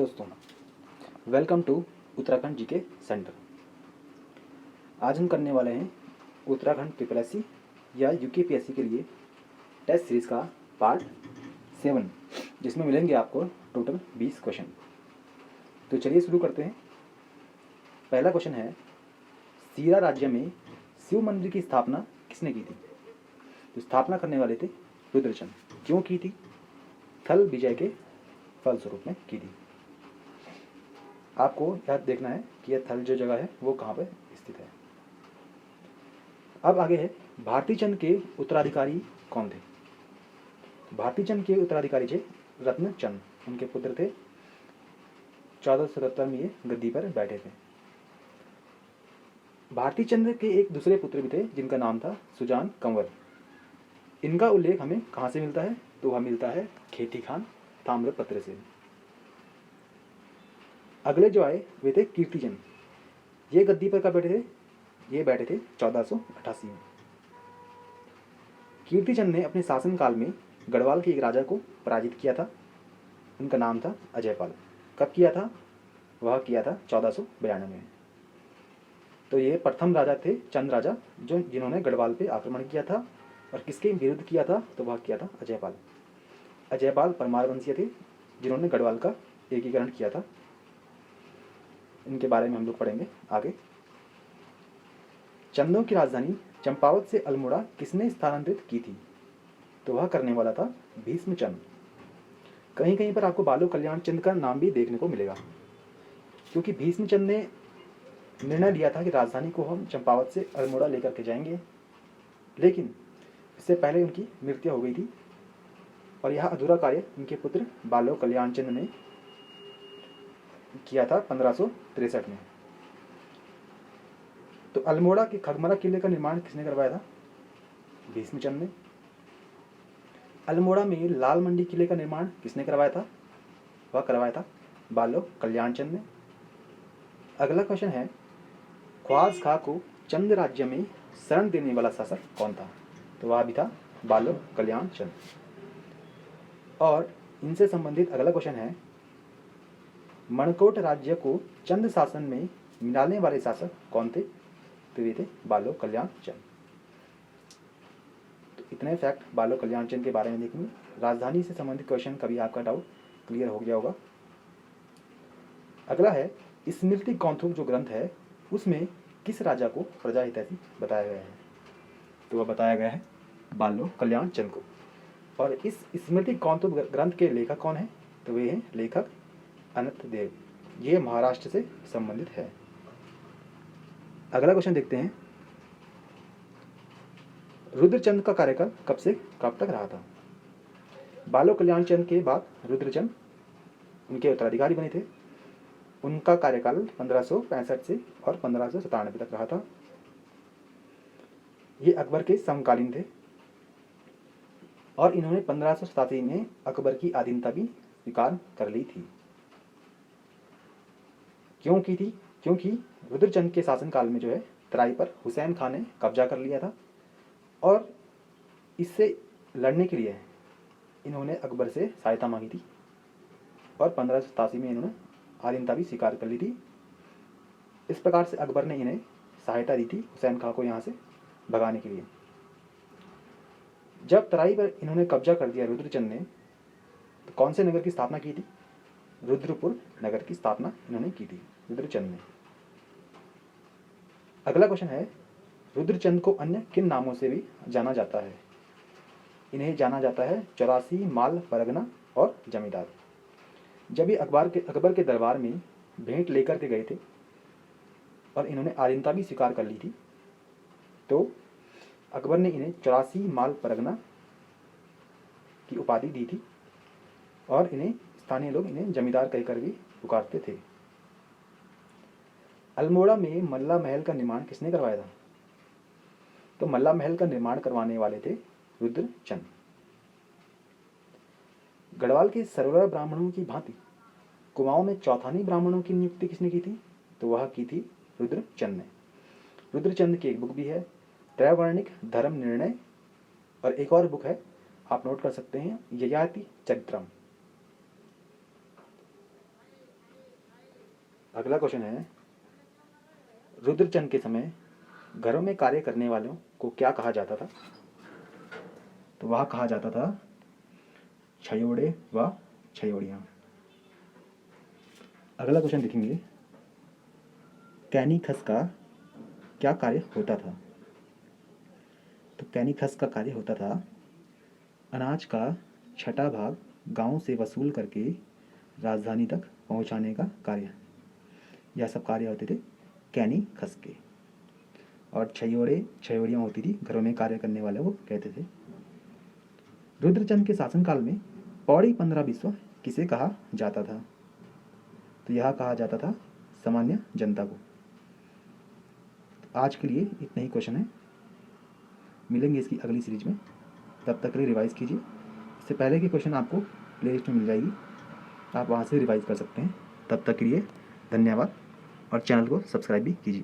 दोस्तों, welcome to Uttarakhand GK centre. आज हम करने वाले हैं उत्तराखंड PPSC या UKPSC के लिए टेस्ट सीरीज़ का पार्ट 7, जिसमें मिलेंगे आपको टोटल 20 क्वेश्चन। तो चलिए शुरू करते हैं। पहला क्वेश्चन है, सीरा राज्य में शिव मंदिर की स्थापना किसने की थी? तो स्थापना करने वाले थे रुद्रचंद। क्यों की थी? थल विजय के फलस्वरूप में की थी। आपको याद देखना है कि यह थल जो जगह है वो कहाँ पर स्थित है। अब आगे है, भारती चंद के उत्तराधिकारी कौन थे? भारती चंद के उत्तराधिकारी थे रत्नचंद। उनके पुत्र थे। 1477 में ये गद्दी पर बैठे थे। भारती चंद के एक दूसरे पुत्र भी थे जिनका नाम था सुजान कंवर। इनका उल्लेख हमें कहाँ से मिलता है? तो वह मिलता है खेती खान ताम्रपत्र से। अगले जो आए वे थे कीर्तिचंद। ये गद्दी पर कब बैठे थे? ये बैठे थे 1488 में। कीर्तिचंद ने अपने शासनकाल में गढ़वाल के एक राजा को पराजित किया था। उनका नाम था अजयपाल। कब किया था? वह किया था 1492 में। तो ये प्रथम राजा थे, चंद राजा, जिन्होंने गढ़वाल पे आक्रमण किया था। और किसके विरुद्ध किया था? तो वह किया था अजयपाल। अजयपाल परमार वंशीय थे जिन्होंने गढ़वाल का एकीकरण किया था। इनके बारे में हम लोग पढ़ेंगे आगे। चंदों की राजधानी चंपावत से अल्मोड़ा किसने स्थानांतरित की थी? तो वह करने वाला था भीष्मचंद। कहीं कहीं पर आपको बालो कल्याण चंद का नाम भी देखने को मिलेगा, क्योंकि भीष्मचंद ने निर्णय लिया था कि राजधानी को हम चंपावत से अल्मोड़ा लेकर के जाएंगे, लेकिन इससे पहले उनकी मृत्यु हो गई थी और यह अधूरा कार्य उनके पुत्र बालो कल्याण चंद ने किया था 1563 में। तो अल्मोड़ा के खगमरा किले का निर्माण किसने करवाया था? भीष्मचंद ने। अल्मोड़ा में लाल मंडी किले का निर्माण किसने करवाया था? वह करवाया था बालो कल्याण चंद ने। अगला क्वेश्चन है, ख्वाज खां को चंद राज्य में शरण देने वाला शासक कौन था? तो वह भी था बालो कल्याण चंद। और इनसे संबंधित अगला क्वेश्चन है, मणकोट राज्य को चंद शासन में मिलाने वाले शासक कौन थे? तो ये थे बालो कल्याण चंद। तो इतने फैक्ट बालो कल्याण चंद के बारे में देखेंगे। राजधानी से संबंधित क्वेश्चन का भी आपका डाउट क्लियर हो गया होगा। अगला है, स्मृति कौंथुक जो ग्रंथ है उसमें किस राजा को प्रजा हितैषी बताया गया है? तो वह बताया गया है बालो कल्याण चंद को। और इस स्मृति कौंथुक ग्रंथ के लेखक कौन है? तो वे हैं लेखक अनंत देव। ये महाराष्ट्र से संबंधित है। अगला क्वेश्चन देखते हैं, रुद्रचंद का कार्यकाल कब से कब तक रहा था? बालो कल्याण चंद के बाद रुद्रचंद उनके उत्तराधिकारी बने थे। उनका कार्यकाल 1565 से और 1597 तक रहा था। ये अकबर के समकालीन थे और इन्होंने 1587 में अकबर की अधीनता भी स्वीकार कर ली थी। क्यों की थी? क्योंकि रुद्रचंद के शासनकाल में जो है तराई पर हुसैन खान ने कब्जा कर लिया था और इससे लड़ने के लिए इन्होंने अकबर से सहायता मांगी थी और 1587 में इन्होंने अधीनता भी स्वीकार कर ली थी। इस प्रकार से अकबर ने इन्हें सहायता दी थी हुसैन खान को यहाँ से भगाने के लिए। जब तराई पर इन्होंने कब्जा कर दिया रुद्रचंद ने, तो कौन से नगर की स्थापना की थी? रुद्रपुर नगर की स्थापना इन्होंने की थी रुद्रचंद ने। अगला क्वेश्चन है, रुद्रचंद को अन्य किन नामों से भी जाना जाता है? इन्हें जाना जाता है 84 माल परगना और जमींदार। जब ये अकबर के दरबार में भेंट लेकर के गए थे और इन्होंने अधीनता भी स्वीकार कर ली थी, तो अकबर ने इन्हें 84 माल परगना की उपाधि दी थी और इन्हें स्थानीय लोग इन्हें जमींदार कहकर भी पुकारते थे। अल्मोड़ा में मल्ला महल का निर्माण किसने करवाया था? तो मल्ला महल का निर्माण करवाने वाले थे रुद्रचंद। गढ़वाल के सरवरा ब्राह्मणों की भांति कुमाऊं में चौथानी ब्राह्मणों की नियुक्ति किसने की थी? तो वह की थी रुद्रचंद ने। रुद्रचंद की एक बुक भी है, त्रैवर्णिक धर्म निर्णय, और एक और बुक है, आप नोट कर सकते हैं, ययाति चरित्रम। अगला क्वेश्चन है, रुद्रचंद के समय घरों में कार्य करने वालों को क्या कहा जाता था? तो वह कहा जाता था छयोड़े व छयोड़ियाँ। अगला क्वेश्चन देखेंगे, कैनी खस का क्या कार्य होता था? तो कैनी खस का कार्य होता था अनाज का छठा भाग गांव से वसूल करके राजधानी तक पहुंचाने का कार्य। यह सब कार्य होते थे कैनी खस के। और छयोड़ियाँ होती थी घरों में कार्य करने वाले वो कहते थे। रुद्रचंद के शासनकाल में पौड़ी 15 विश्व किसे कहा जाता था? तो यह कहा जाता था सामान्य जनता को। आज के लिए इतना ही क्वेश्चन है, मिलेंगे इसकी अगली सीरीज में। तब तक के लिए रिवाइज कीजिए। इससे पहले की क्वेश्चन आपको प्लेलिस्ट में मिल जाएगी, आप वहाँ से रिवाइज कर सकते हैं। तब तक के लिए धन्यवाद और चैनल को सब्सक्राइब भी कीजिए।